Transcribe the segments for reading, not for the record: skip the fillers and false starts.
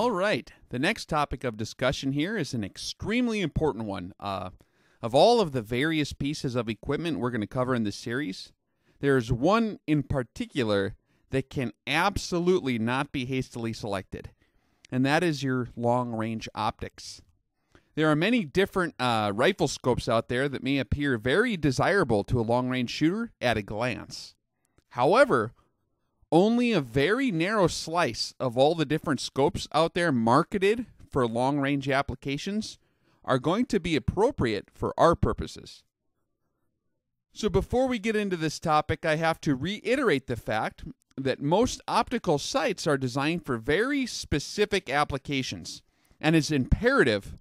All right, the next topic of discussion here is an extremely important one. Of all of the various pieces of equipment we're going to cover in this series, there's one in particular that can absolutely not be hastily selected, and that is your long-range optics. There are many different rifle scopes out there that may appear very desirable to a long-range shooter at a glance. However, only a very narrow slice of all the different scopes out there marketed for long-range applications are going to be appropriate for our purposes. So before we get into this topic, I have to reiterate the fact that most optical sights are designed for very specific applications, and it's imperative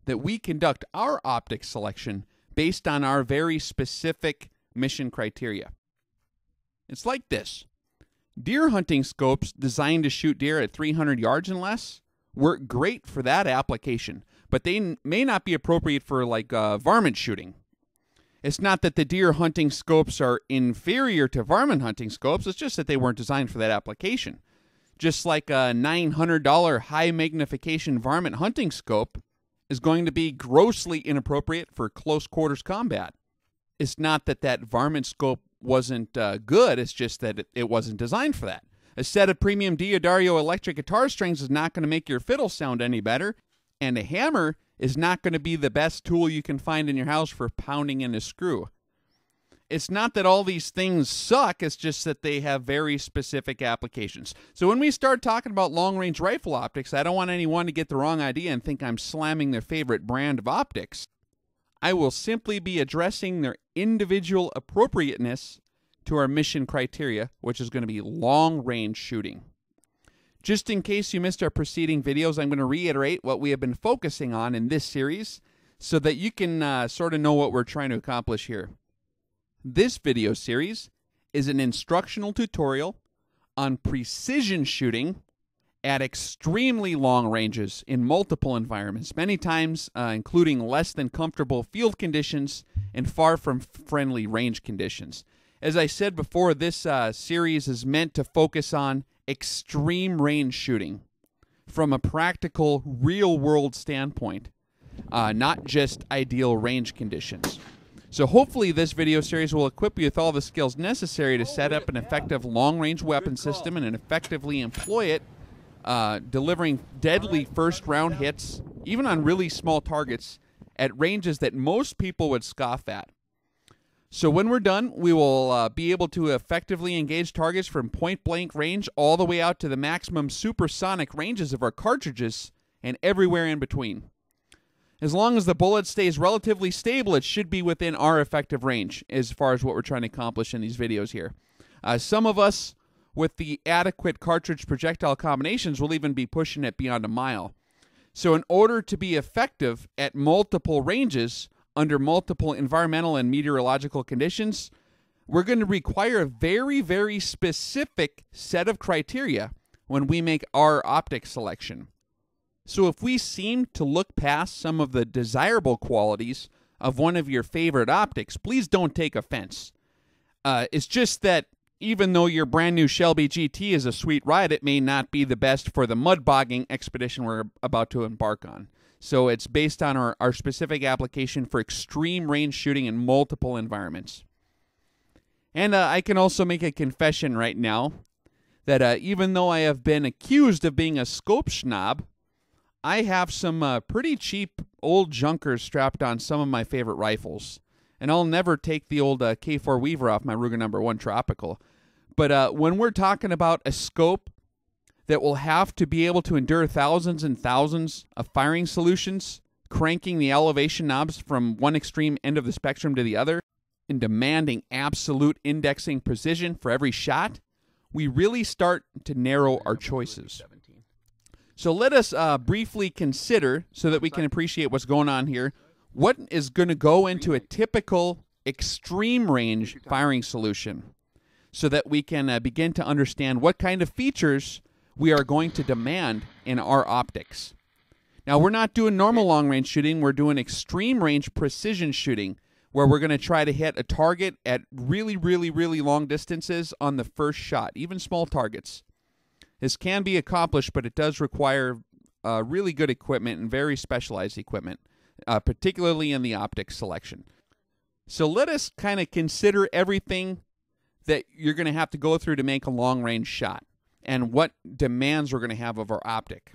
that we conduct our optic selection based on our very specific mission criteria. It's like this. Deer hunting scopes designed to shoot deer at 300 yards and less work great for that application, but they may not be appropriate for varmint shooting. It's not that the deer hunting scopes are inferior to varmint hunting scopes, it's just that they weren't designed for that application. Just like a $900 high magnification varmint hunting scope is going to be grossly inappropriate for close quarters combat. It's not that that varmint scope wasn't good, it's just that it wasn't designed for that. A set of premium Diodario electric guitar strings is not going to make your fiddle sound any better, and a hammer is not going to be the best tool you can find in your house for pounding in a screw. It's not that all these things suck, it's just that they have very specific applications. So when we start talking about long-range rifle optics, I don't want anyone to get the wrong idea and think I'm slamming their favorite brand of optics. I will simply be addressing their individual appropriateness to our mission criteria, which is going to be long-range shooting. Just in case you missed our preceding videos, I'm going to reiterate what we have been focusing on in this series so that you can sort of know what we're trying to accomplish here. This video series is an instructional tutorial on precision shooting at extremely long ranges in multiple environments, many times including less than comfortable field conditions and far from friendly range conditions. As I said before, this series is meant to focus on extreme range shooting from a practical, real-world standpoint, not just ideal range conditions. So hopefully this video series will equip you with all the skills necessary to set up an effective long-range weapon system and effectively employ it, delivering deadly first-round hits, even on really small targets, at ranges that most people would scoff at. So when we're done, we will be able to effectively engage targets from point-blank range all the way out to the maximum supersonic ranges of our cartridges and everywhere in between. As long as the bullet stays relatively stable, it should be within our effective range as far as what we're trying to accomplish in these videos here. Some of us, with the adequate cartridge projectile combinations, will even be pushing it beyond a mile. So in order to be effective at multiple ranges under multiple environmental and meteorological conditions, we're going to require a very, very specific set of criteria when we make our optic selection. So if we seem to look past some of the desirable qualities of one of your favorite optics, please don't take offense. It's just that even though your brand new Shelby GT is a sweet ride, it may not be the best for the mud bogging expedition we're about to embark on. So it's based on our specific application for extreme range shooting in multiple environments. And I can also make a confession right now that even though I have been accused of being a scope schnob, I have some pretty cheap old junkers strapped on some of my favorite rifles. And I'll never take the old K4 Weaver off my Ruger No. 1 Tropical. But when we're talking about a scope that will have to be able to endure thousands and thousands of firing solutions, cranking the elevation knobs from one extreme end of the spectrum to the other, and demanding absolute indexing precision for every shot, we really start to narrow our choices. So let us briefly consider, so that we can appreciate what's going on here, what is going to go into a typical extreme range firing solution, so that we can begin to understand what kind of features we are going to demand in our optics. Now, we're not doing normal long-range shooting. We're doing extreme range precision shooting, where we're going to try to hit a target at really, really, really long distances on the first shot, even small targets. This can be accomplished, but it does require really good equipment and very specialized equipment, particularly in the optic selection. So let us kind of consider everything that you're going to have to go through to make a long-range shot and what demands we're going to have of our optic,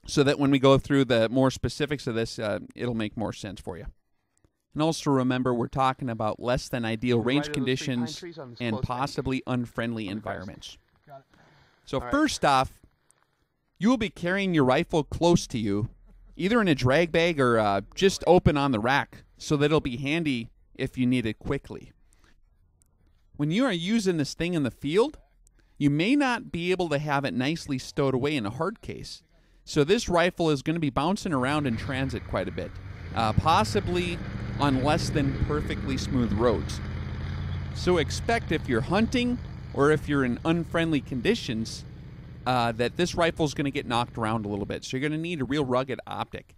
so that when we go through the more specifics of this, it'll make more sense for you. And also remember, we're talking about less than ideal range conditions and possibly unfriendly environments. So first off, you will be carrying your rifle close to you, either in a drag bag or just open on the rack, so that it'll be handy if you need it quickly. When you are using this thing in the field, you may not be able to have it nicely stowed away in a hard case. So this rifle is going to be bouncing around in transit quite a bit, possibly on less than perfectly smooth roads. So expect, if you're hunting or if you're in unfriendly conditions, that this rifle is going to get knocked around a little bit. So you're going to need a real rugged optic.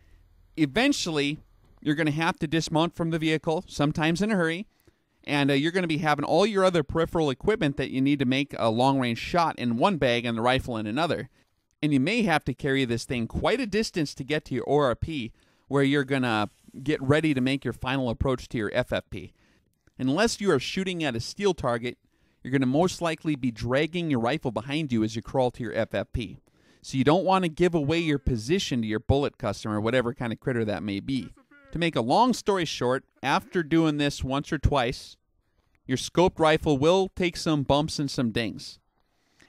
Eventually, you're going to have to dismount from the vehicle, sometimes in a hurry, and you're going to be having all your other peripheral equipment that you need to make a long-range shot in one bag and the rifle in another. And you may have to carry this thing quite a distance to get to your ORP, where you're going to get ready to make your final approach to your FFP. Unless you are shooting at a steel target, you're going to most likely be dragging your rifle behind you as you crawl to your FFP. So you don't want to give away your position to your bullet customer, whatever kind of critter that may be. To make a long story short, after doing this once or twice, your scoped rifle will take some bumps and some dings.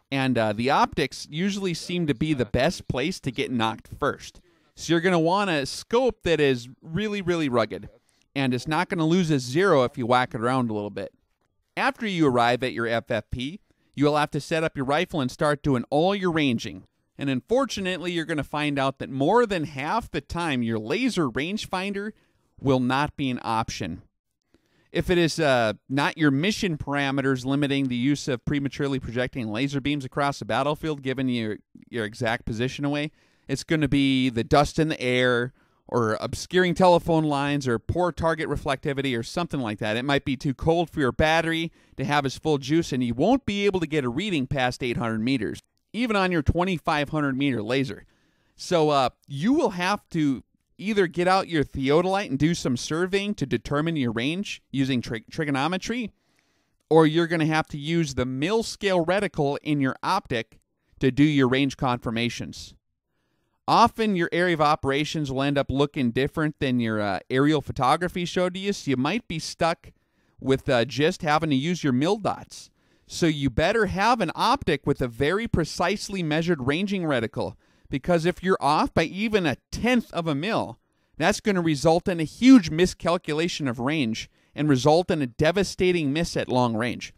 And the optics usually seem to be the best place to get knocked first. So you're going to want a scope that is really, really rugged, and it's not going to lose a zero if you whack it around a little bit. After you arrive at your FFP, you will have to set up your rifle and start doing all your ranging. And unfortunately, you're going to find out that more than half the time, your laser rangefinder will not be an option. If it is not your mission parameters limiting the use of prematurely projecting laser beams across the battlefield, giving you your exact position away, it's going to be the dust in the air, or obscuring telephone lines, or poor target reflectivity, or something like that. It might be too cold for your battery to have its full juice, and you won't be able to get a reading past 800 meters, even on your 2,500 meter laser. So you will have to either get out your theodolite and do some surveying to determine your range using trigonometry, or you're going to have to use the mil-scale reticle in your optic to do your range confirmations. Often your area of operations will end up looking different than your aerial photography showed to you, so you might be stuck with just having to use your mil dots. So you better have an optic with a very precisely measured ranging reticle, because if you're off by even 1/10 of a mil, that's going to result in a huge miscalculation of range and result in a devastating miss at long range.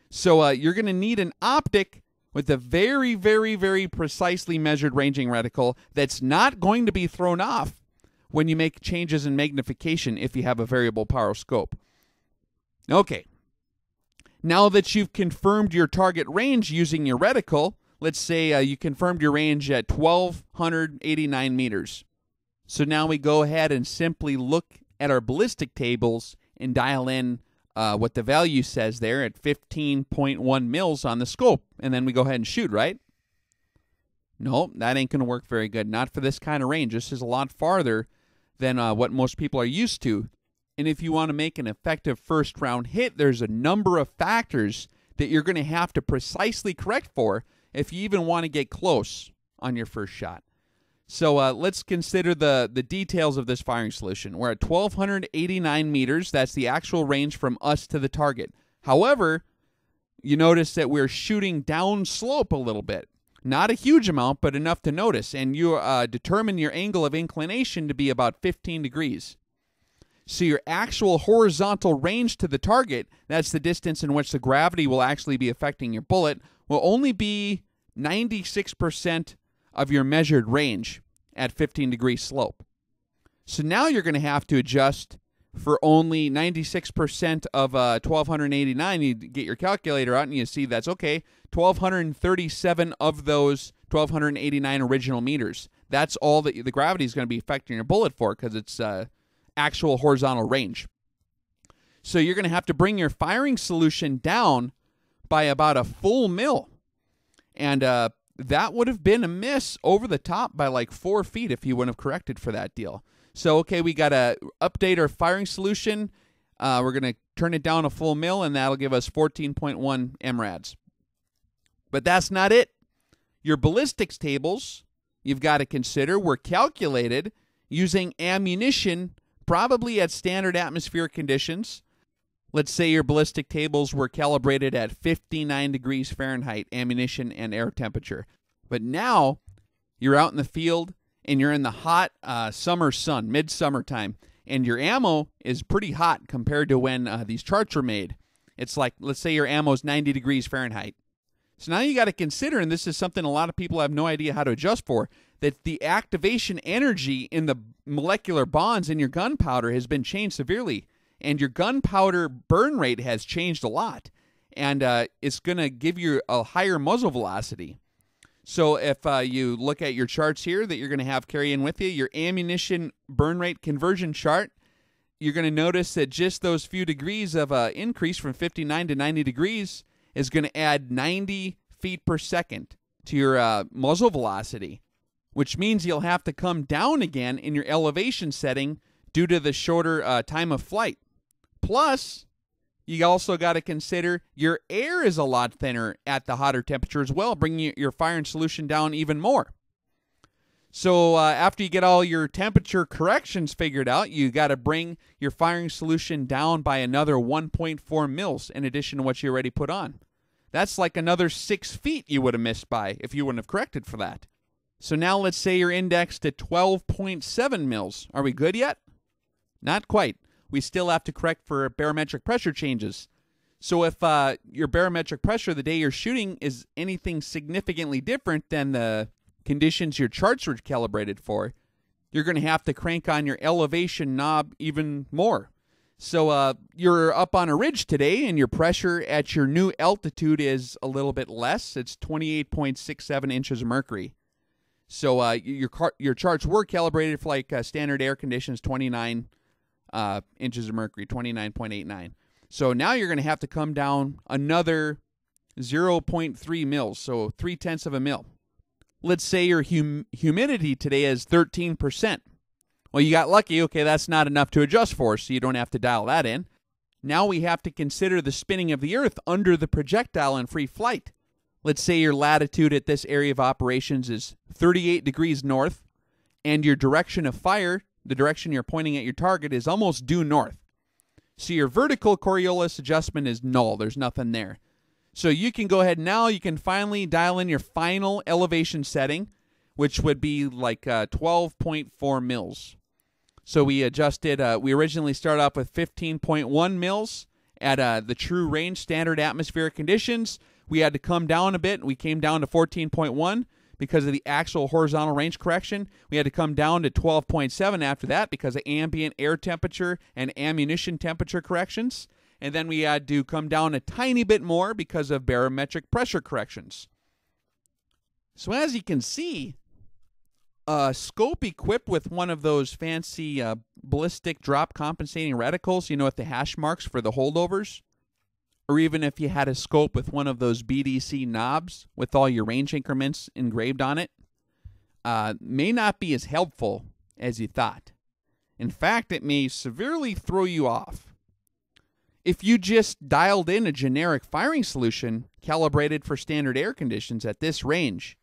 So you're going to need an optic with a very, very, very precisely measured ranging reticle that's not going to be thrown off when you make changes in magnification if you have a variable power scope. Okay. Now that you've confirmed your target range using your reticle, let's say you confirmed your range at 1,289 meters. So now we go ahead and simply look at our ballistic tables and dial in what the value says there at 15.1 mils on the scope, and then we go ahead and shoot, right? No, that ain't going to work very good. Not for this kind of range. This is a lot farther than what most people are used to. And if you want to make an effective first-round hit, there's a number of factors that you're going to have to precisely correct for if you even want to get close on your first shot. So let's consider the details of this firing solution. We're at 1,289 meters. That's the actual range from us to the target. However, you notice that we're shooting down slope a little bit. Not a huge amount, but enough to notice. And you determine your angle of inclination to be about 15 degrees. So your actual horizontal range to the target, that's the distance in which the gravity will actually be affecting your bullet, will only be 96% of your measured range at 15 degree slope. So now you're going to have to adjust for only 96% of 1,289. You get your calculator out and you see that's okay. 1,237 of those 1,289 original meters. That's all that the gravity is going to be affecting your bullet for, because it's actual horizontal range. So you're going to have to bring your firing solution down by about a full mil. And that would have been a miss over the top by like 4 feet if you wouldn't have corrected for that deal. So, okay, we got to update our firing solution. We're going to turn it down a full mil, and that'll give us 14.1 MRADs. But that's not it. Your ballistics tables, you've got to consider, were calculated using ammunition probably at standard atmospheric conditions. Let's say your ballistic tables were calibrated at 59 degrees Fahrenheit ammunition and air temperature. But now you're out in the field and you're in the hot summer sun, midsummer time, and your ammo is pretty hot compared to when these charts were made. It's like, let's say your ammo is 90 degrees Fahrenheit. So now you got to consider, and this is something a lot of people have no idea how to adjust for, that the activation energy in the molecular bonds in your gunpowder has been changed severely, and your gunpowder burn rate has changed a lot, and it's going to give you a higher muzzle velocity. So if you look at your charts here that you're going to have carry in with you, your ammunition burn rate conversion chart, you're going to notice that just those few degrees of increase from 59 to 90 degrees is going to add 90 feet per second to your muzzle velocity, which means you'll have to come down again in your elevation setting due to the shorter time of flight. Plus, you also got to consider your air is a lot thinner at the hotter temperature as well, bringing your firing solution down even more. So after you get all your temperature corrections figured out, you got to bring your firing solution down by another 1.4 mils in addition to what you already put on. That's like another 6 feet you would have missed by if you wouldn't have corrected for that. So now let's say you're indexed at 12.7 mils. Are we good yet? Not quite. We still have to correct for barometric pressure changes. So if your barometric pressure the day you're shooting is anything significantly different than the conditions your charts were calibrated for, you're going to have to crank on your elevation knob even more. So you're up on a ridge today, and your pressure at your new altitude is a little bit less. It's 28.67 inches of mercury. So your charts were calibrated for like standard air conditions, 29 inches of mercury, 29.89. So now you're going to have to come down another 0.3 mils, so 0.3 of a mil. Let's say your humidity today is 13%. Well, you got lucky. Okay, that's not enough to adjust for, so you don't have to dial that in. Now we have to consider the spinning of the Earth under the projectile in free flight. Let's say your latitude at this area of operations is 38 degrees north, and your direction of fire, the direction you're pointing at your target, is almost due north. So your vertical Coriolis adjustment is null. There's nothing there. So you can go ahead now, you can finally dial in your final elevation setting, which would be like 12.4 mils. So we adjusted, we originally started off with 15.1 mils at the true range standard atmospheric conditions. We had to come down a bit. We came down to 14.1 because of the actual horizontal range correction. We had to come down to 12.7 after that because of ambient air temperature and ammunition temperature corrections. And then we had to come down a tiny bit more because of barometric pressure corrections. So as you can see, a scope equipped with one of those fancy ballistic drop compensating reticles, you know, with the hash marks for the holdovers, or even if you had a scope with one of those BDC knobs with all your range increments engraved on it, may not be as helpful as you thought. In fact, it may severely throw you off. If you just dialed in a generic firing solution calibrated for standard air conditions at this range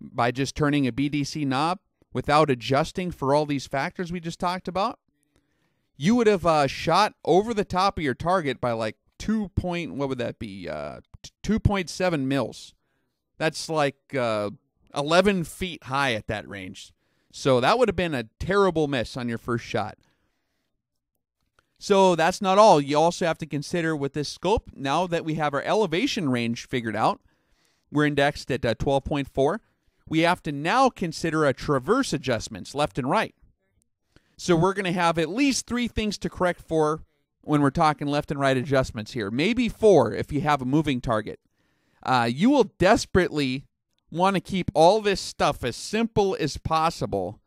by just turning a BDC knob without adjusting for all these factors we just talked about, you would have shot over the top of your target by like 2.7 mils. That's like 11 feet high at that range. So that would have been a terrible miss on your first shot. So that's not all. You also have to consider with this scope, now that we have our elevation range figured out, we're indexed at 12.4. We have to now consider a traverse adjustments left and right. So we're going to have at least 3 things to correct for when we're talking left and right adjustments here. Maybe 4 if you have a moving target. You will desperately want to keep all this stuff as simple as possible,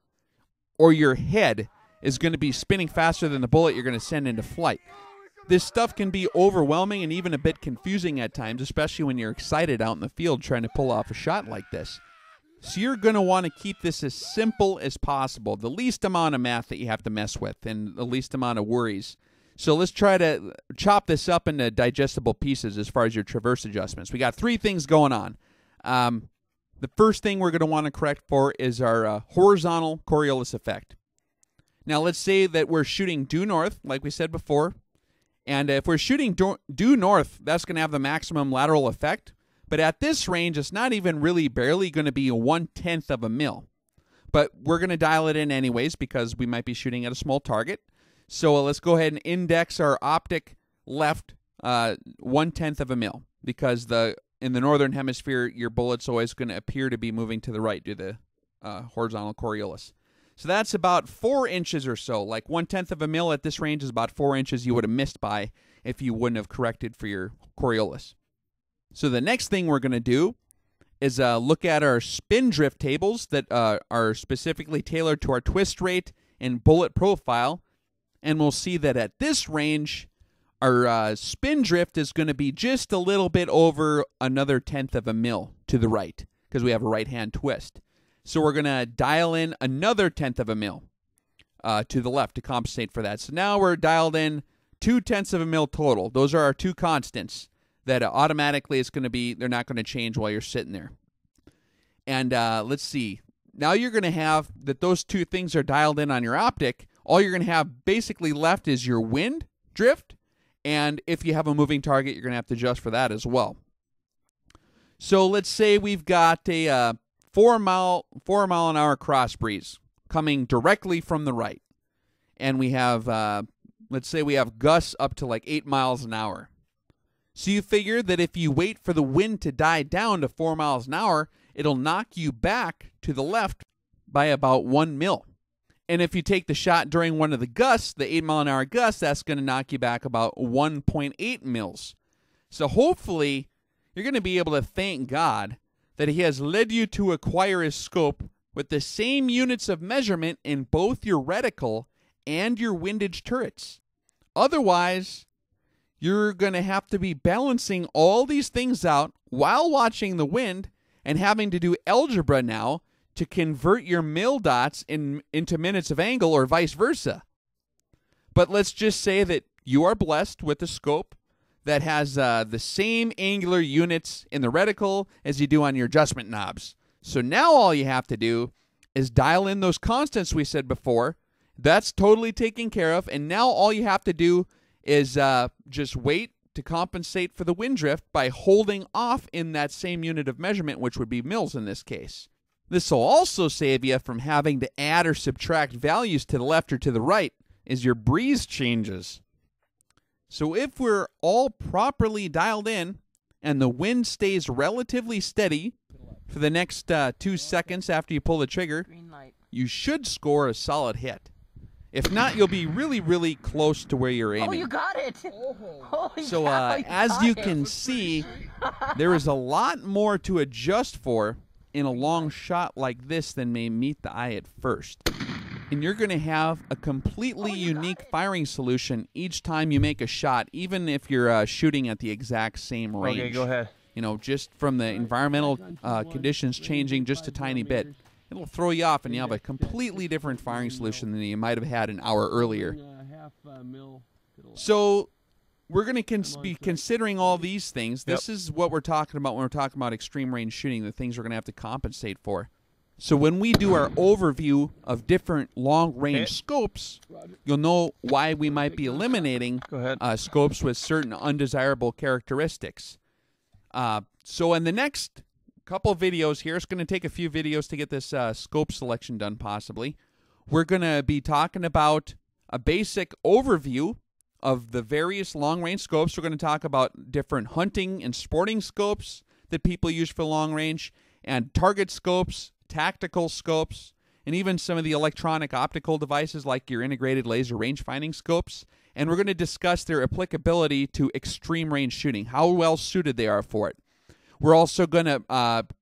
or your head is going to be spinning faster than the bullet you're going to send into flight. This stuff can be overwhelming and even a bit confusing at times, especially when you're excited out in the field trying to pull off a shot like this. So you're going to want to keep this as simple as possible, the least amount of math that you have to mess with and the least amount of worries. So let's try to chop this up into digestible pieces as far as your traverse adjustments. We got 3 things going on. The first thing we're going to want to correct for is our horizontal Coriolis effect. Now let's say that we're shooting due north, like we said before. And if we're shooting due north, that's going to have the maximum lateral effect. But at this range, it's not even really barely going to be 1/10 of a mil. But we're going to dial it in anyways because we might be shooting at a small target. So let's go ahead and index our optic left 1/10 of a mil because in the northern hemisphere, your bullet's always going to appear to be moving to the right due to the horizontal Coriolis. So that's about 4 inches or so. Like 1/10 of a mil at this range is about 4 inches you would have missed by if you wouldn't have corrected for your Coriolis. So the next thing we're going to do is look at our spin drift tables that are specifically tailored to our twist rate and bullet profile. And we'll see that at this range, our spin drift is going to be just a little bit over another 1/10 of a mil to the right because we have a right-hand twist. So we're going to dial in another 1/10 of a mil to the left to compensate for that. So now we're dialed in 2/10 of a mil total. Those are our 2 constants that automatically it's going to be, they're not going to change while you're sitting there. And let's see. Now you're going to have that those 2 things are dialed in on your optic. All you're going to have basically left is your wind drift. And if you have a moving target, you're going to have to adjust for that as well. So let's say we've got a 4 mile an hour cross breeze coming directly from the right. And we have, let's say we have gusts up to like 8 miles an hour. So you figure that if you wait for the wind to die down to 4 miles an hour, it'll knock you back to the left by about 1 mil. And if you take the shot during one of the gusts, the 8 mile an hour gust, that's going to knock you back about 1.8 mils. So hopefully you're going to be able to thank God that he has led you to acquire a scope with the same units of measurement in both your reticle and your windage turrets. Otherwise, you're going to have to be balancing all these things out while watching the wind and having to do algebra now to convert your mil dots into minutes of angle or vice versa. But let's just say that you are blessed with a scope that has the same angular units in the reticle as you do on your adjustment knobs. So now all you have to do is dial in those constants we said before. That's totally taken care of. And now all you have to do is just wait to compensate for the wind drift by holding off in that same unit of measurement, which would be mils in this case. This will also save you from having to add or subtract values to the left or to the right as your breeze changes. So if we're all properly dialed in and the wind stays relatively steady for the next 2 seconds after you pull the trigger, you should score a solid hit. If not, you'll be really, really close to where you're aiming. Oh, you got it! So as you can see, there is a lot more to adjust for in a long shot like this than may meet the eye at first. And you're going to have a completely unique firing solution each time you make a shot, even if you're shooting at the exact same range. Okay, go ahead. You know, just from the environmental conditions changing just a tiny bit, it'll throw you off and you have a completely different firing solution than you might have had an hour earlier. So we're going to be considering all these things. This is what we're talking about when we're talking about extreme range shooting, the things we're going to have to compensate for. So when we do our overview of different long-range scopes, you'll know why we might be eliminating scopes with certain undesirable characteristics. So in the next couple of videos here, it's going to take a few videos to get this scope selection done possibly. We're going to be talking about a basic overview of the various long-range scopes. We're going to talk about different hunting and sporting scopes that people use for long range, and target scopes, tactical scopes, and even some of the electronic optical devices like your integrated laser range finding scopes. And we're going to discuss their applicability to extreme range shooting, how well suited they are for it. We're also going to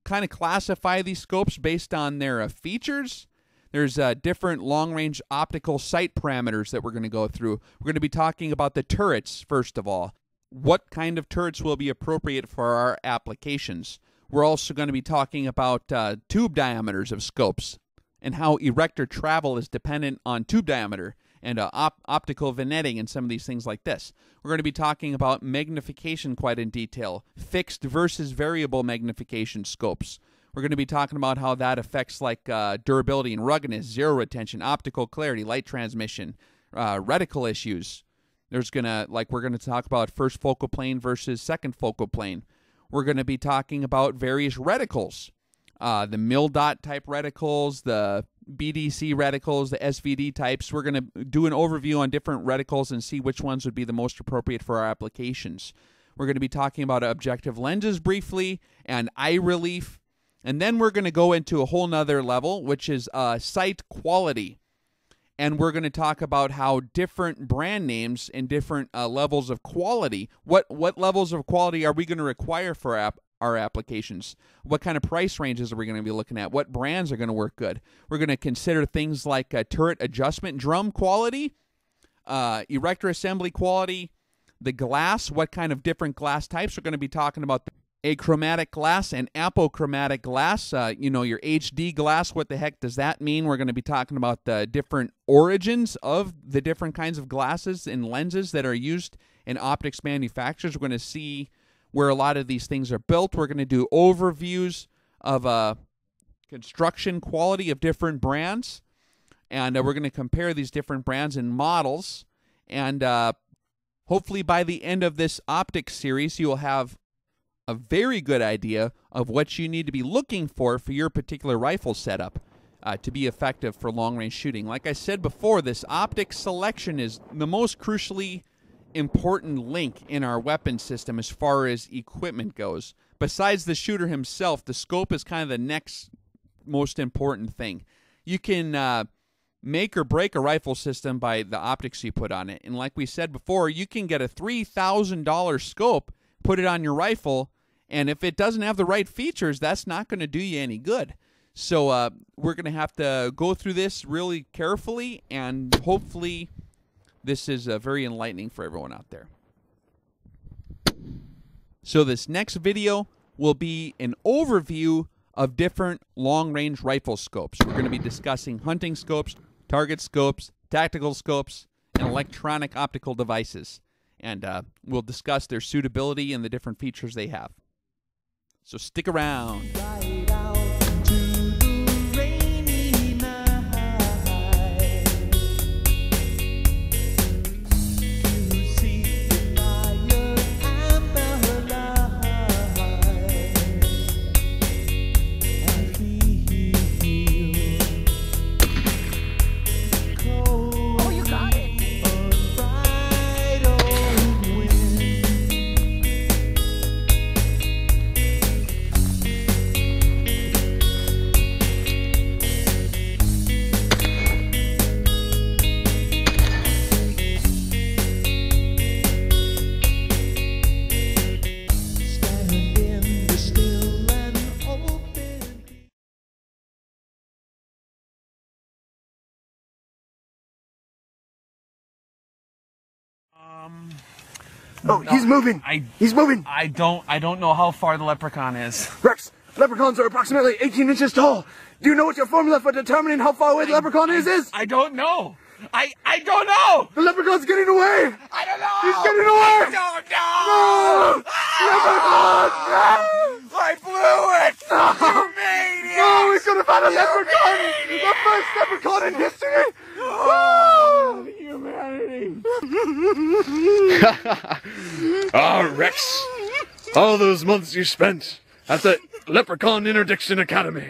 kind of classify these scopes based on their features, There's different long-range optical sight parameters that we're going to go through. We're going to be talking about the turrets, first of all. What kind of turrets will be appropriate for our applications? We're also going to be talking about tube diameters of scopes and how erector travel is dependent on tube diameter and optical vignetting and some of these things like this. We're going to be talking about magnification quite in detail, fixed versus variable magnification scopes. We're going to be talking about how that affects like durability and ruggedness, zero retention, optical clarity, light transmission, reticle issues. We're going to talk about first focal plane versus second focal plane. We're going to be talking about various reticles, the mil dot type reticles, the BDC reticles, the SVD types. We're going to do an overview on different reticles and see which ones would be the most appropriate for our applications. We're going to be talking about objective lenses briefly and eye relief. And then we're going to go into a whole nother level, which is sight quality. And we're going to talk about how different brand names and different levels of quality, what levels of quality are we going to require for our applications? What kind of price ranges are we going to be looking at? What brands are going to work good? We're going to consider things like turret adjustment drum quality, erector assembly quality, the glass, what kind of different glass types. We're going to be talking about achromatic glass and apochromatic glass. Your HD glass, what the heck does that mean? We're going to be talking about the different origins of the different kinds of glasses and lenses that are used in optics manufacturers. We're going to see where a lot of these things are built. We're going to do overviews of construction quality of different brands, and we're going to compare these different brands and models. And hopefully by the end of this optics series, you will have a very good idea of what you need to be looking for your particular rifle setup to be effective for long-range shooting. Like I said before, this optics selection is the most crucially important link in our weapon system as far as equipment goes. Besides the shooter himself, the scope is kind of the next most important thing. You can make or break a rifle system by the optics you put on it. And like we said before, you can get a $3,000 scope, put it on your rifle, and if it doesn't have the right features, that's not going to do you any good. So we're going to have to go through this really carefully, and hopefully this is very enlightening for everyone out there. So this next video will be an overview of different long-range rifle scopes. We're going to be discussing hunting scopes, target scopes, tactical scopes, and electronic optical devices. And we'll discuss their suitability and the different features they have. So stick around. Right out to the rainy night to see the fire and the light and feel cold. Oh, you got it. A bright old wind. Oh, he's moving. He's moving. I don't know how far the leprechaun is. Rex, leprechauns are approximately 18 inches tall. Do you know what your formula for determining how far away the leprechaun is? I don't know. I don't know. The leprechaun's getting away. I don't know. He's getting away. I don't know. No! Leprechaun! I blew it. No! You maniac. No, we could have had a leprechaun. The first leprechaun in history. Oh, Humanity. Ah, Rex. All those months you spent at the Leprechaun Interdiction Academy.